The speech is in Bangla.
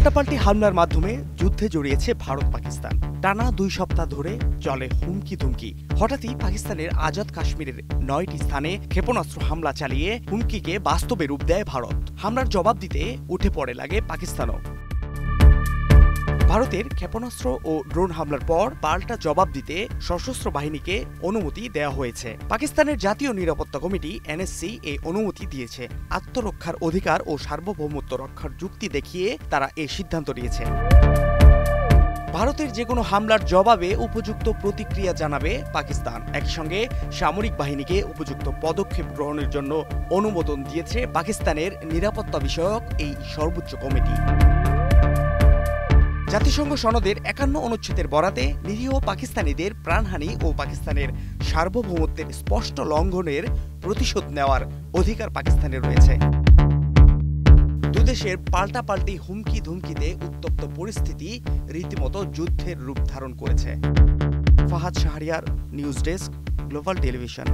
পাল্টাপাল্টি হামলার মাধ্যমে যুদ্ধে জড়িয়েছে ভারত পাকিস্তান। টানা 2 সপ্তাহ ধরে চলে হুমকি ধুমকি। হঠাৎই পাকিস্তানের আজাদ কাশ্মীরের 9টি স্থানে ক্ষেপণাস্ত্র হামলা চালিয়ে হুমকিকে বাস্তবে রূপ দেয় ভারত। হামলার জবাব দিতে উঠে পড়ে লাগে পাকিস্তানও। ভারতের ক্ষেপণাস্ত্র ও ড্রোন হামলার পর পাল্টা জবাব দিতে সশস্ত্র বাহিনীকে অনুমতি দেওয়া হয়েছে। পাকিস্তানের জাতীয় নিরাপত্তা কমিটি এনএসসি এই অনুমতি দিয়েছে। আত্মরক্ষার অধিকার ও সার্বভৌমত্ব রক্ষার যুক্তি দেখিয়ে তারা এই সিদ্ধান্ত নিয়েছে। ভারতের যে কোনো হামলার জবাবে উপযুক্ত প্রতিক্রিয়া জানাবে পাকিস্তান। একই সঙ্গে সামরিক বাহিনীকে উপযুক্ত পদক্ষেপ গ্রহণের জন্য অনুমোদন দিয়েছে পাকিস্তানের নিরাপত্তা বিষয়ক এই সর্বোচ্চ কমিটি। জাতিসংঘ সনদের 51 অনুচ্ছেদের বরাতে নিরীহ পাকিস্তানিদের প্রাণহানি ও পাকিস্তানের সার্বভৌমত্বের স্পষ্ট লঙ্ঘনের প্রতিশোধ নেওয়ার অধিকার পাকিস্তানের রয়েছে। দুদেশের পাল্টাপাল্টি হুমকি ধুমকিতে উত্তপ্ত পরিস্থিতি রীতিমতো যুদ্ধের রূপ ধারণ করেছে। Fahad Shahriar, news desk, global television.